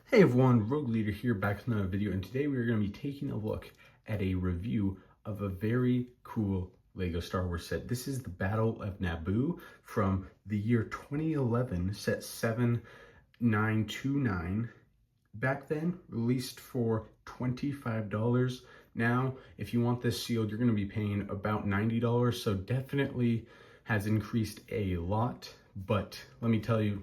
Hey everyone, Rogue Leader here, back with another video, and today we are going to be taking a look at a review of a very cool Lego Star Wars set. This is the Battle of Naboo from the year 2011, set 7929. Back then, released for $25. Now, if you want this sealed, you're going to be paying about $90, so definitely has increased a lot. But let me tell you,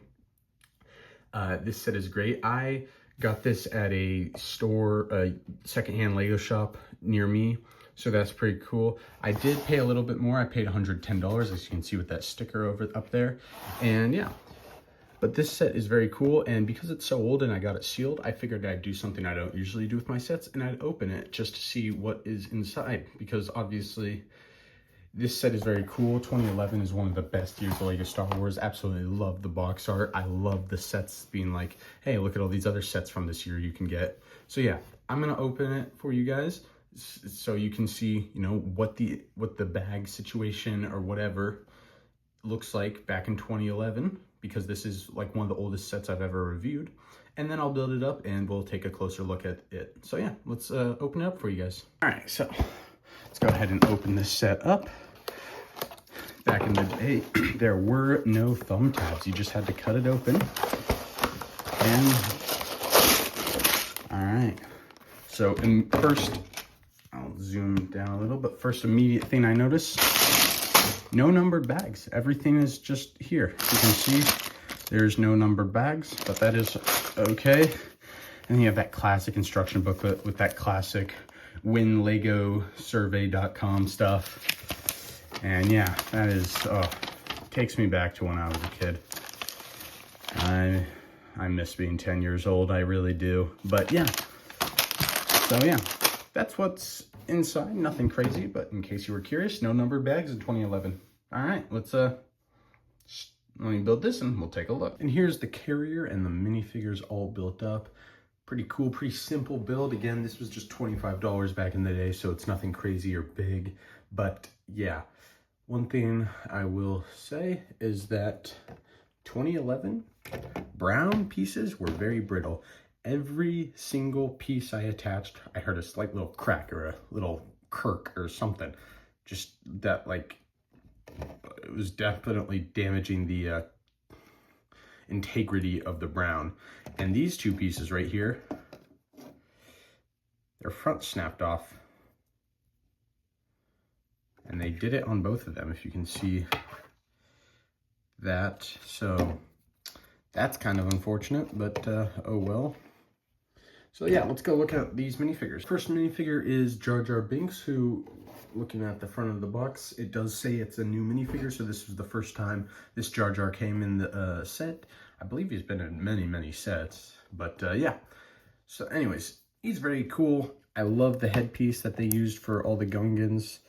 this set is great. I got this at a store, a secondhand Lego shop near me, so that's pretty cool. I did pay a little bit more. I paid $110, as you can see with that sticker up there. And yeah, but this set is very cool, and because it's so old and I got it sealed, I figured I'd do something I don't usually do with my sets, and I'd open it just to see what is inside, because obviously this set is very cool. 2011 is one of the best years of LEGO Star Wars. Absolutely love the box art. I love the sets being like, hey, look at all these other sets from this year you can get. So yeah, I'm gonna open it for you guys so you can see, you know, what the bag situation or whatever looks like back in 2011, because this is like one of the oldest sets I've ever reviewed. And then I'll build it up and we'll take a closer look at it. So yeah, let's open it up for you guys. All right, so let's go ahead and open this set up. Back in the day, there were no thumb tabs. You just had to cut it open. And, all right. So, first, I'll zoom down a little, but first immediate thing I notice, no numbered bags. Everything is just here. You can see there's no numbered bags, but that is okay. And you have that classic instruction booklet with that classic winlegosurvey.com stuff. And yeah, that is, takes me back to when I was a kid. I miss being 10 years old, I really do. But yeah, so yeah, that's what's inside. Nothing crazy, but in case you were curious, no numbered bags in 2011. All right, let me build this and we'll take a look. And here's the carrier and the minifigures all built up. Pretty cool, pretty simple build. Again, this was just $25 back in the day, so it's nothing crazy or big, but yeah. One thing I will say is that 2011 brown pieces were very brittle. Every single piece I attached, I heard a slight little crack or a little kirk or something. Just that, like, it was definitely damaging the integrity of the brown. And these two pieces right here, their front snapped off. And they did it on both of them, if you can see that. So that's kind of unfortunate, but oh well. So yeah, let's go look at these minifigures. First minifigure is Jar Jar Binks, who, looking at the front of the box, it does say it's a new minifigure, so this was the first time this Jar Jar came in the set. I believe he's been in many, many sets, but yeah. So anyways, he's very cool. I love the headpiece that they used for all the Gungans.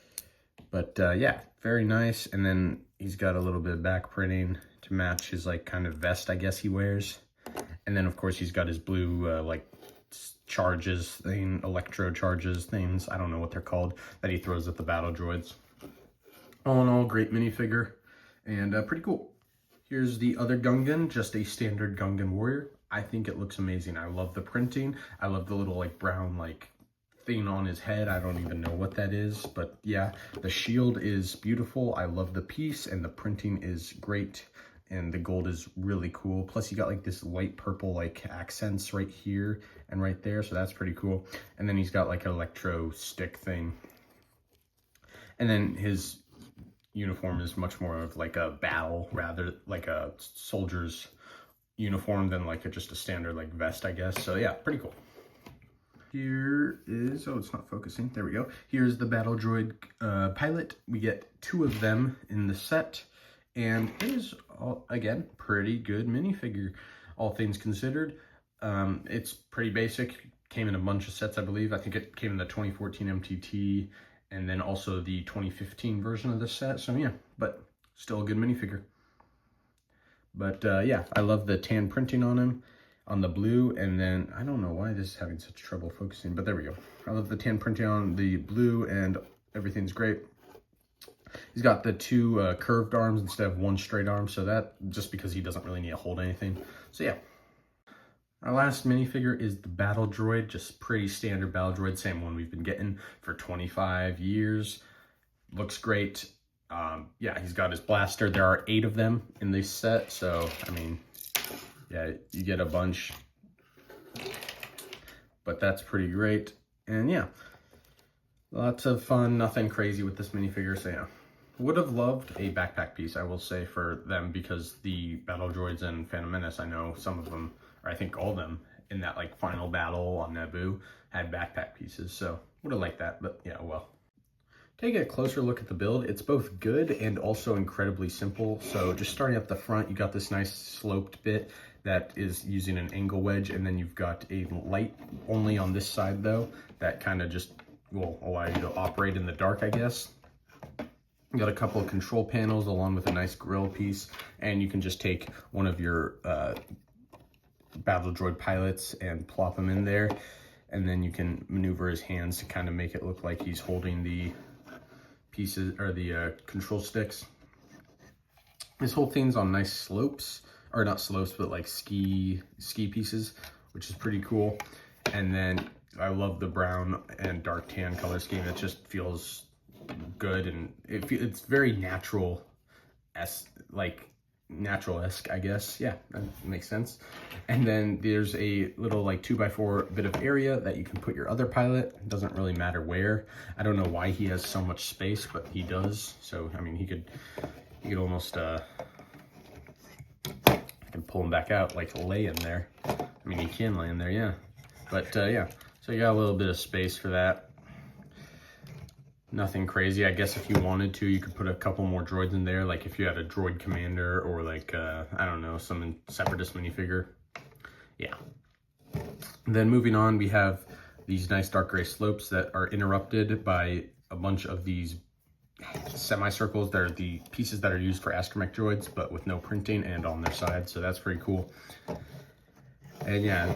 But yeah, very nice. And then he's got a little bit of back printing to match his like kind of vest, I guess he wears. And then of course he's got his blue like charges thing, electro charges things. I don't know what they're called, that he throws at the battle droids. All in all, great minifigure and pretty cool. Here's the other Gungan, just a standard Gungan warrior. I think it looks amazing. I love the printing. I love the little like brown like thing on his head. I don't even know what that is, but yeah, the shield is beautiful. I love the piece, and the printing is great, and the gold is really cool. Plus you got like this light purple like accents right here and right there, so that's pretty cool. And then he's got like an electro stick thing, and then his uniform is much more of like a battle, rather like a soldier's uniform than like just a standard like vest, I guess. So yeah, pretty cool. Here is, oh, it's not focusing. There we go. Here's the battle droid pilot. We get two of them in the set, and it is, again, pretty good minifigure, all things considered. It's pretty basic. Came in a bunch of sets, I believe. I think it came in the 2014 MTT, and then also the 2015 version of the set. So yeah, but still a good minifigure. But yeah, I love the tan printing on him, on the blue, and then I don't know why this is having such trouble focusing, but there we go. I love the tan printing on the blue, and everything's great. He's got the two curved arms instead of one straight arm, so that just because he doesn't really need to hold anything. So yeah. Our last minifigure is the Battle Droid, just pretty standard Battle Droid, same one we've been getting for 25 years. Looks great. Yeah, he's got his blaster. There are 8 of them in this set, so, I mean, yeah, you get a bunch. But that's pretty great. And yeah, lots of fun, nothing crazy with this minifigure, so yeah. Would have loved a backpack piece, I will say, for them, because the Battle Droids and Phantom Menace, I know some of them, or I think all of them, in that like final battle on Naboo, had backpack pieces, so would have liked that, but yeah, well. Take a closer look at the build. It's both good and also incredibly simple. So just starting up the front, you got this nice sloped bit that is using an angle wedge, and then you've got a light only on this side though, that kind of just will allow you to operate in the dark, I guess. You got a couple of control panels along with a nice grill piece, and you can just take one of your Battle Droid pilots and plop him in there, and then you can maneuver his hands to kind of make it look like he's holding the pieces or the control sticks. This whole thing's on nice slopes, or not slopes, but like ski pieces, which is pretty cool. And then I love the brown and dark tan color scheme. It just feels good, and it's very natural, like natural-esque, I guess. Yeah, that makes sense. And then there's a little like 2x4 bit of area that you can put your other pilot. It doesn't really matter where. I don't know why he has so much space, but he does. So I mean, he could almost I can pull him back out, like lay in there. I mean, he can lay in there, yeah. But yeah, so you got a little bit of space for that. Nothing crazy. I guess if you wanted to, you could put a couple more droids in there, like if you had a droid commander or like, I don't know, some Separatist minifigure. Yeah. And then moving on, we have these nice dark gray slopes that are interrupted by a bunch of these semicircles. They're the pieces that are used for astromech droids, but with no printing and on their side, so that's pretty cool. And yeah,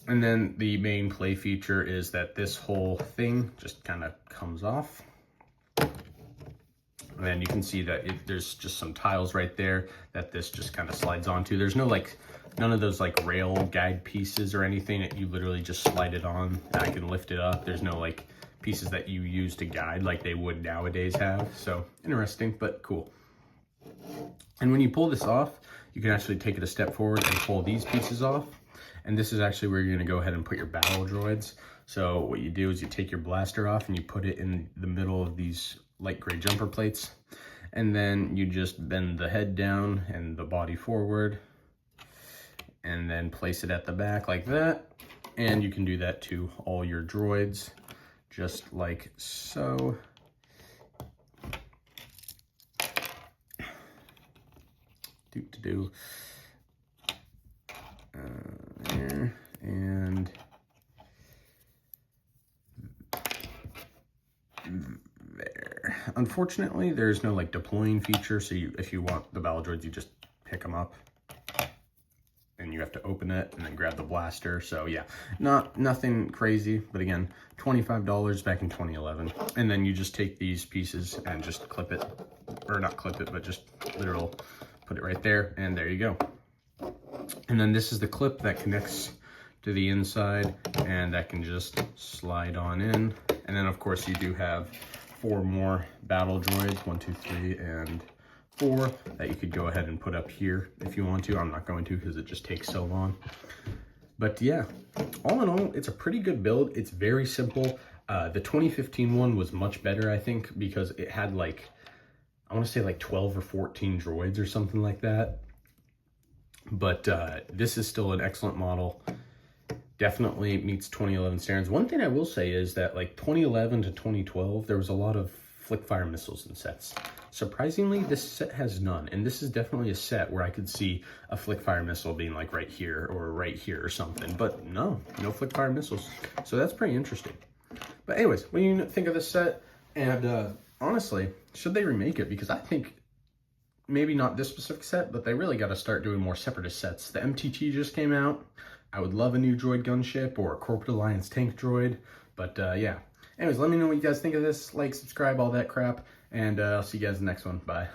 and then the main play feature is that this whole thing just kind of comes off. And then you can see that there's just some tiles right there that this just kind of slides onto. There's no like, none of those like rail guide pieces or anything. You literally just slide it on, and I can lift it up. There's no like pieces that you use to guide like they would nowadays have. So interesting, but cool. And when you pull this off, you can actually take it a step forward and pull these pieces off. And this is actually where you're going to go ahead and put your battle droids. So what you do is you take your blaster off and you put it in the middle of these light gray jumper plates. And then you just bend the head down and the body forward. And then place it at the back like that. And you can do that to all your droids, just like so. There, and there. Unfortunately, there's no like deploying feature, so if you want the battle droids, you just pick them up and you have to open it and then grab the blaster. So yeah, nothing crazy, but again, $25 back in 2011. And then you just take these pieces and just clip it, or not clip it, but just literal put it right there, and there you go. And then this is the clip that connects to the inside, and that can just slide on in. And then of course you do have 4 more battle droids, 1, 2, 3, and 4, that you could go ahead and put up here if you want to. I'm not going to because it just takes so long. But yeah, all in all, it's a pretty good build. It's very simple. The 2015 one was much better, I think, because it had like, I want to say like 12 or 14 droids or something like that. But this is still an excellent model. Definitely meets 2011 standards. One thing I will say is that like 2011 to 2012, there was a lot of flick fire missiles in sets. Surprisingly, this set has none. And this is definitely a set where I could see a flick fire missile being like right here or something. But no flick fire missiles. So that's pretty interesting. But anyways, what do you think of this set? And honestly, should they remake it? Because I think maybe not this specific set, but they really got to start doing more Separatist sets. The MTT just came out. I would love a new droid gunship or a Corporate Alliance tank droid. But yeah. Anyways, let me know what you guys think of this. Like, subscribe, all that crap. And I'll see you guys in the next one. Bye.